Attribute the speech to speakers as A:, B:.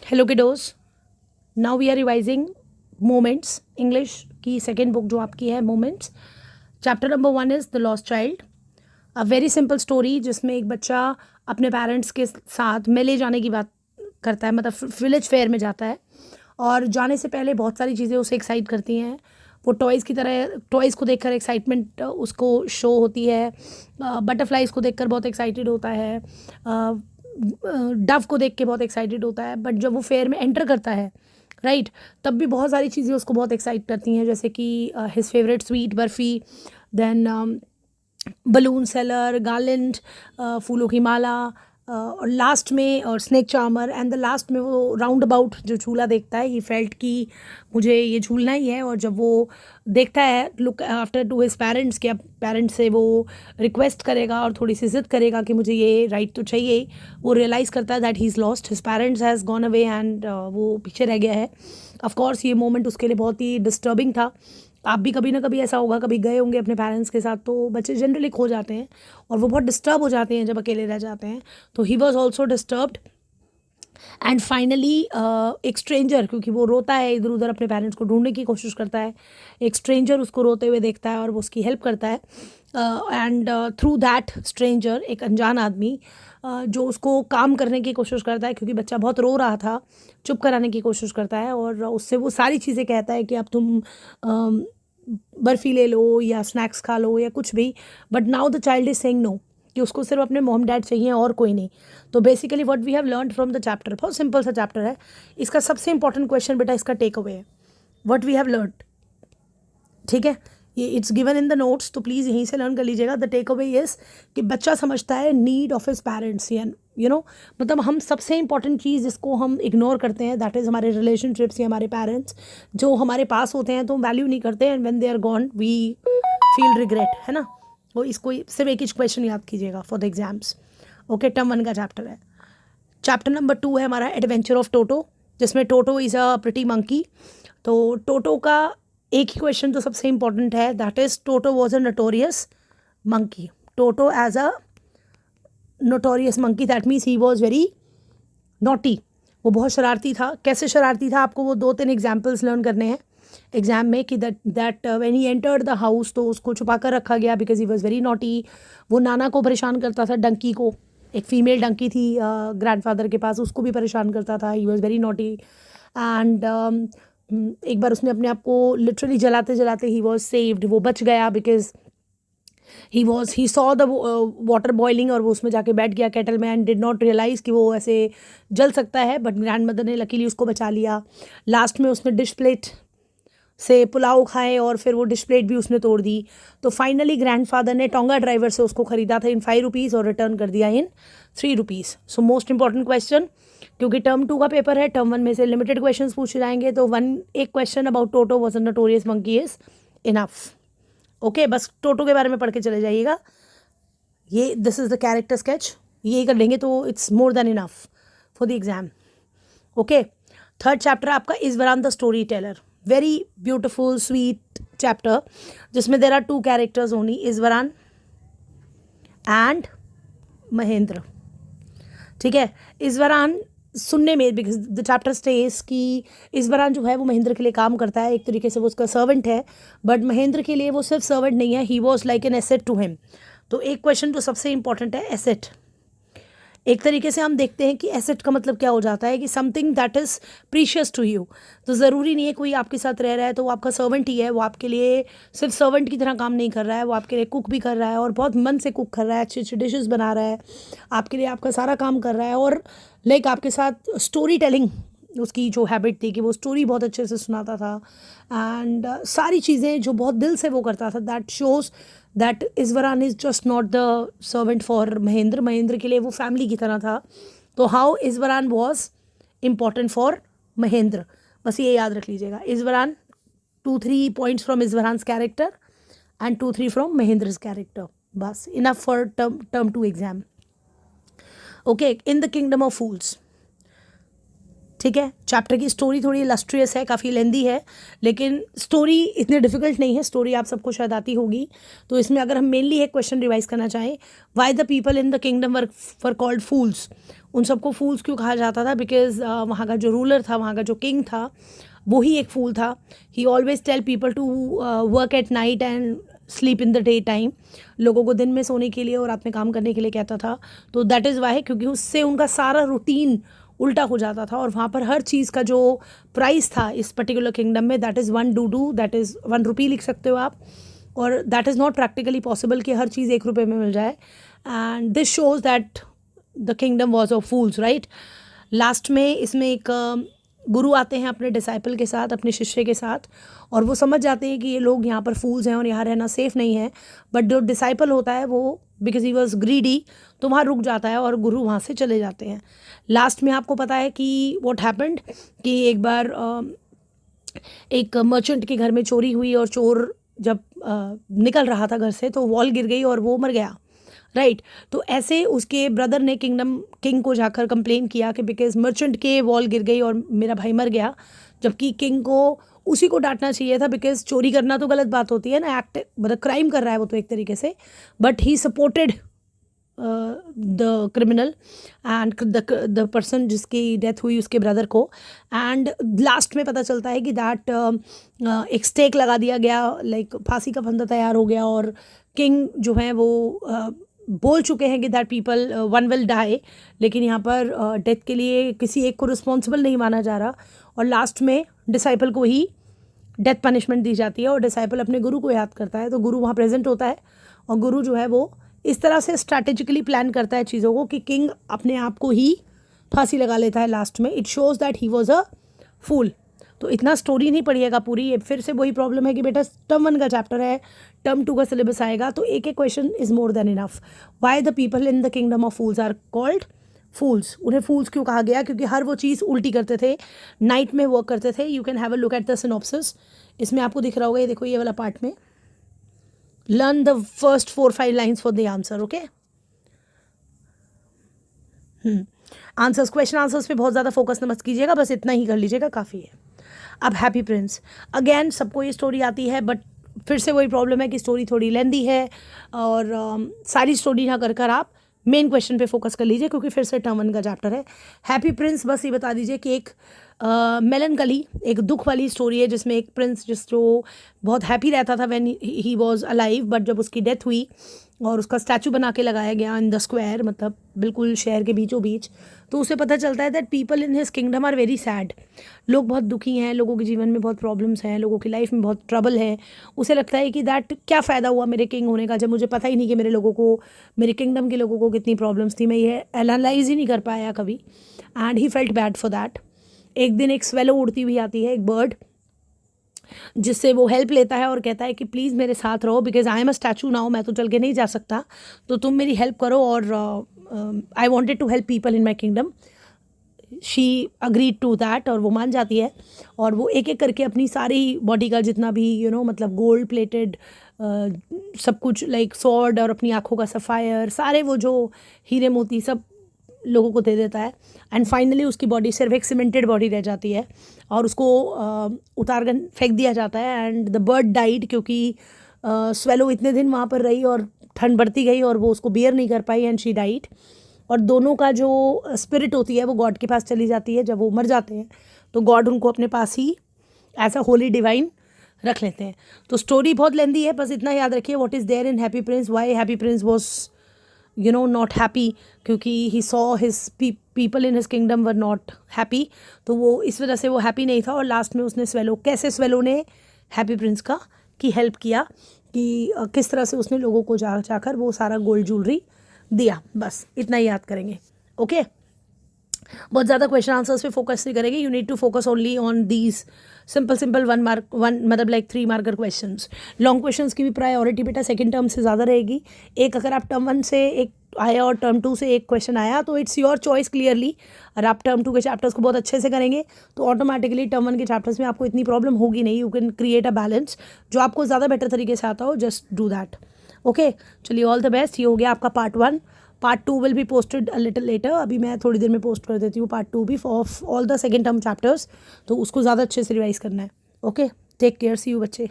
A: Hello kiddos, now we are revising moments English की second book जो आपकी है moments. Chapter number 1 is the lost child. A very simple story जिसमें एक बच्चा अपने पेरेंट्स के साथ मेले जाने की बात करता है, मतलब विलेज फेयर में जाता है। और जाने से पहले बहुत सारी चीज़ें उसे एक्साइट करती हैं। वो टॉयज़ की तरह टॉयज़ को देखकर एक्साइटमेंट उसको शो होती है। बटरफ्लाइज़ को देखकर बहुत एक्साइटेड होता है। डव को देख के बहुत एक्साइटेड होता है। बट जब वो फेयर में एंटर करता है, राइट, तब भी बहुत सारी चीज़ें उसको बहुत एक्साइट करती हैं, जैसे कि his favourite sweet barfi, then balloon seller, garland, फूलों की माला, और लास्ट में और snake charmer, and the last में वो राउंड अबाउट जो झूला देखता है। ही फेल्ट कि मुझे ये झूलना ही है। और जब वो देखता है look after two his parents कि अब पेरेंट्स से वो रिक्वेस्ट करेगा और थोड़ी सी जिद करेगा कि मुझे ये राइट तो चाहिए, वो रियलाइज़ करता है that he is lost, his parents has gone away and वो पीछे रह गया है। ऑफ कोर्स ये मोमेंट उसके लिए बहुत ही डिस्टर्बिंग था। आप भी कभी ना कभी ऐसा होगा, कभी गए होंगे अपने पेरेंट्स के साथ, तो बच्चे जनरली खो जाते हैं और वो बहुत डिस्टर्ब हो जाते हैं जब अकेले रह जाते हैं। तो he was also disturbed and finally एक स्ट्रेंजर, क्योंकि वो रोता है इधर उधर, अपने पेरेंट्स को ढूंढने की कोशिश करता है। एक स्ट्रेंजर उसको रोते हुए देखता है और वो उसकी हेल्प करता है। एंड थ्रू दैट स्ट्रेंजर, एक अनजान आदमी जो उसको काम करने की कोशिश करता है, क्योंकि बच्चा बहुत रो रहा था, चुप कराने की कोशिश करता है और उससे वो सारी चीज़ें कहता है कि अब तुम बर्फ़ी ले लो या स्नैक्स खा लो या कुछ भी। But now the child is saying no, कि उसको सिर्फ अपने मॉम डैड चाहिए और कोई नहीं। तो basically what we have learned from the chapter, बहुत सिंपल सा चैप्टर है। इसका सबसे इंपॉर्टेंट क्वेश्चन बेटा इसका टेक अवे है, व्हाट वी हैव लर्नड। ठीक है, ये it's given in the notes, तो प्लीज़ यहीं से लर्न कर लीजिएगा। द टेक अवे इज़ कि बच्चा समझता है need of his parents, you know, मतलब हम सबसे इंपॉर्टेंट चीज़ जिसको हम इग्नोर करते हैं दैट इज़ हमारे रिलेशनशिप्स या हमारे पेरेंट्स। जो हमारे पास होते हैं तो हम वैल्यू नहीं करते हैं, and when they are gone we feel regret, है ना। वो इसको सिर्फ एक ही क्वेश्चन याद कीजिएगा for the exams. Okay, term 1 का चैप्टर है। चैप्टर नंबर 2 है हमारा एडवेंचर ऑफ टोटो, जिसमें टोटो इज़ अ प्रिटी मंकी। तो टोटो का एक ही क्वेश्चन जो सबसे इंपॉर्टेंट है, that is Toto was a notorious monkey. Toto as a notorious monkey, that means he was very naughty. वो बहुत शरारती था। कैसे शरारती था, आपको वो 2-3 एग्जाम्पल्स लर्न करने हैं एग्जाम में कि that when he entered the house, तो उसको छुपा कर रखा गया because he was very naughty. वो नाना को परेशान करता था, डंकी को, एक फीमेल डंकी थी ग्रैंडफादर के पास, उसको भी परेशान करता था। ही वॉज वेरी नॉटी एंड एक बार उसने अपने आप को लिटरली जलाते जलाते ही वॉज सेव्ड, वो बच गया because he saw the water boiling, और वो उसमें जाके बैठ गया केटल में एंड डिड नॉट रियलाइज़ कि वो ऐसे जल सकता है। बट ग्रैंड मदर ने लकीली उसको बचा लिया। लास्ट में उसने डिश प्लेट से पुलाव खाए और फिर वो डिश प्लेट भी उसने तोड़ दी। तो फाइनली ग्रैंडफादर ने टोंगा ड्राइवर से उसको ख़रीदा था इन 5 रुपीज़ और रिटर्न कर दिया इन 3 rupees. So most important question, क्योंकि टर्म 2 का पेपर है, टर्म 1 में से लिमिटेड क्वेश्चंस पूछे जाएंगे, तो एक question about toto was a notorious monkey is enough. Okay, बस टोटो के बारे में पढ़ के चले जाइएगा। ये this is the character sketch, ये कर लेंगे तो it's more than enough for the exam. Okay, third chapter आपका Iswaran the storyteller, very beautiful sweet chapter, जिसमें there are 2 characters only, Iswaran and Mahendra. ठीक है, इज़वरान सुनने में, बिकॉज द चैप्टर स्टेज कि इज़वरान जो है वो महेंद्र के लिए काम करता है, एक तरीके से वो उसका सर्वेंट है। बट महेंद्र के लिए वो सिर्फ सर्वेंट नहीं है, he was like an asset to him. तो एक क्वेश्चन जो सबसे इंपॉर्टेंट है, एसेट। एक तरीके से हम देखते हैं कि एसेट का मतलब क्या हो जाता है कि something that is precious to you. तो ज़रूरी नहीं है कोई आपके साथ रह रहा है तो वो आपका सर्वेंट ही है, वो आपके लिए सिर्फ सर्वेंट की तरह काम नहीं कर रहा है, वो आपके लिए कुक भी कर रहा है और बहुत मन से कुक कर रहा है, अच्छी अच्छी डिशेस बना रहा है, आपके लिए आपका सारा काम कर रहा है। और लाइक आपके साथ स्टोरी टेलिंग उसकी जो हैबिट थी कि वो स्टोरी बहुत अच्छे से सुनाता था, एंड सारी चीज़ें जो बहुत दिल से वो करता था, that shows that Iswaran is just not the servant for Mahendra. Mahendra के लिए वो फैमिली की तरह था। तो how Iswaran was important for Mahendra, बस ये याद रख लीजिएगा। Iswaran 2-3 points from Iswaran's character and 2-3 from Mahendra's character, बस enough for term 2 exam. Okay, in the kingdom of fools, ठीक है, चैप्टर की स्टोरी थोड़ी इलस्ट्रियस है, काफ़ी लेंदी है, लेकिन स्टोरी इतनी डिफिकल्ट नहीं है, स्टोरी आप सबको शायद आती होगी। तो इसमें अगर हम मेनली एक क्वेश्चन रिवाइज करना चाहें, why the people in the kingdom were called fools, उन सबको फूल्स क्यों कहा जाता था? बिकॉज वहाँ का जो रूलर था, वहाँ का जो किंग था, वो ही एक फूल था। He always tell people to work at night and sleep in the day time, लोगों को दिन में सोने के लिए और रात में काम करने के लिए कहता था। तो दैट इज़ वाई, क्योंकि उससे उनका सारा रूटीन उल्टा हो जाता था, और वहाँ पर हर चीज़ का जो प्राइस था इस पर्टिकुलर किंगडम में, दैट इज़ 1 डूडू, दैट इज़ 1 रुपी लिख सकते हो आप, और that is not practically possible कि हर चीज़ 1 रुपये में मिल जाए। And this shows that the kingdom was of fools, right. Last में इसमें एक गुरु आते हैं अपने डिसाइपल के साथ, अपने शिष्य के साथ, और वो समझ जाते हैं कि ये लोग यहाँ पर फूल्स हैं और यहाँ रहना सेफ़ नहीं है। बट जो डिसाइपल होता है वो, बिकॉज ही वॉज ग्रीडी, तो वहाँ रुक जाता है और गुरु वहाँ से चले जाते हैं। लास्ट में आपको पता है कि व्हाट हैपेंड, कि एक बार एक मर्चेंट के घर में चोरी हुई, और चोर जब निकल रहा था घर से तो वॉल गिर गई और वो मर गया, राइट। तो ऐसे उसके ब्रदर ने किंग को जाकर कंप्लेन किया कि बिकॉज मर्चेंट के वॉल गिर गई और मेरा भाई मर गया, जबकि किंग को उसी को डांटना चाहिए था, बिकॉज चोरी करना तो गलत बात होती है ना, एक्ट मतलब क्राइम कर रहा है वो तो एक तरीके से, but he supported the criminal and the person जिसकी डेथ हुई उसके ब्रदर को। एंड लास्ट में पता चलता है कि दैट एक स्टेक लगा दिया गया, लाइक फांसी का फंदा तैयार हो गया, और किंग जो है वो बोल चुके हैं कि दैट पीपल 1 विल डाई, लेकिन यहाँ पर डेथ के लिए किसी एक को रिस्पॉन्सिबल नहीं माना जा रहा, और लास्ट में डिसाइपल को ही डेथ पनिशमेंट दी जाती है, और डिसाइपल अपने गुरु को याद करता है, तो गुरु वहाँ प्रेजेंट होता है, और गुरु जो है वो इस तरह से स्ट्रैटेजिकली प्लान करता है चीज़ों को कि किंग अपने आप को ही फांसी लगा लेता है लास्ट में। It shows that he was a fool. तो इतना स्टोरी नहीं पढ़िएगा पूरी, ये फिर से वही प्रॉब्लम है कि बेटा टर्म 1 का चैप्टर है, टर्म 2 का सिलेबस आएगा, तो एक एक question is more than enough. Why the people in the kingdom of fools are called fools, उन्हें फूल्स क्यों कहा गया? क्योंकि हर वो चीज़ उल्टी करते थे, नाइट में वर्क करते थे। You can have a look at the synopsis, इसमें आपको दिख रहा होगा, ये देखो ये वाला पार्ट में, learn the first 4-5 lines for the answer, okay. Answers, question answers पे बहुत ज़्यादा फोकस मत कीजिएगा, बस इतना ही कर लीजिएगा, काफ़ी है। अब हैप्पी प्रिंस, अगेन सबको ये स्टोरी आती है, बट फिर से वही प्रॉब्लम है कि स्टोरी थोड़ी लेंदी है, और सारी स्टोरी ना कर कर आप मेन क्वेश्चन पे फोकस कर लीजिए, क्योंकि फिर से टर्म 1 का चैप्टर है। हैप्पी प्रिंस, बस ये बता दीजिए कि एक मेलनकली, एक दुख वाली स्टोरी है, जिसमें एक प्रिंस जो बहुत हैप्पी रहता था when he was alive, but जब उसकी डेथ हुई और उसका स्टैचू बना के लगाया गया इन द स्क्वायर, मतलब बिल्कुल शहर के बीचों बीच, तो उसे पता चलता है that people in his kingdom are very sad. लोग बहुत दुखी हैं, लोगों के जीवन में बहुत प्रॉब्लम्स हैं, लोगों की लाइफ में बहुत ट्रबल है। उसे लगता है कि दैट क्या फ़ायदा हुआ मेरे किंग होने का, जब मुझे पता ही नहीं कि मेरे लोगों को, मेरे किंगडम के लोगों को कितनी प्रॉब्लम्स थी, मैं ये एनालाइज ही नहीं कर पाया कभी। And he felt bad for that. एक दिन एक स्वेलो उड़ती हुई आती है, एक बर्ड, जिससे वो हेल्प लेता है और कहता है कि प्लीज़ मेरे साथ रहो, because I am a statue now, मैं तो चल के नहीं जा सकता, तो तुम मेरी हेल्प करो, और I wanted to help people in my kingdom. She agreed to that, और वो मान जाती है, और वो एक एक करके अपनी सारी बॉडी का जितना भी मतलब गोल्ड प्लेटेड सब कुछ, लाइक स्वॉर्ड और अपनी आँखों का सफ़ायर, सारे वो जो हीरे मोती सब लोगों को दे देता है। एंड फाइनली उसकी बॉडी सिर्फ एक सीमेंटेड बॉडी रह जाती है, और उसको उतार कर फेंक दिया जाता है। एंड द बर्ड डाइड, क्योंकि स्वेलो इतने दिन वहाँ पर रही और ठंड बढ़ती गई और वो उसको बियर नहीं कर पाई, एंड शी डाइड। और दोनों का जो स्पिरिट होती है वो गॉड के पास चली जाती है। जब वो मर जाते हैं तो गॉड उनको अपने पास ही ऐसा होली डिवाइन रख लेते हैं। तो स्टोरी बहुत लेंदी है, बस इतना याद रखिए, what is there in happy prince, why happy prince was not happy, क्योंकि he saw his people in his kingdom were not happy, तो वो इस वजह से वो हैप्पी नहीं था। और लास्ट में उसने कैसे स्वेलो ने हैप्पी प्रिंस की हेल्प किया, कि किस तरह से उसने लोगों को जाकर वो सारा गोल्ड ज्वेलरी दिया। बस इतना ही याद करेंगे, ओके। बहुत ज़्यादा क्वेश्चन आंसर्स पे फोकस नहीं करेंगे, you need to focus only on these simple 1 mark, मतलब like 3 marker questions. Long questions की भी प्रायोरिटी बेटा सेकंड टर्म से ज़्यादा रहेगी। एक अगर आप टर्म 1 से एक आया और टर्म 2 से एक क्वेश्चन आया तो इट्स योर चॉइस क्लियरली। और आप टर्म 2 के चैप्टर्स को बहुत अच्छे से करेंगे तो ऑटोमेटिकली टर्म 1 के चैप्टर्स में आपको इतनी प्रॉब्लम होगी नहीं। You can create a balance, जो आपको ज़्यादा बेटर तरीके से आता हो, जस्ट डू दैट, ओके, चलिए ऑल द बेस्ट। ये हो गया आपका part 1। Part 2 will be posted a little letter. अभी मैं थोड़ी देर में पोस्ट कर देती हूँ पार्ट 2 भी of all the second term chapters, तो उसको ज़्यादा अच्छे से रिवाइज करना है। Okay, take care, see you बच्चे।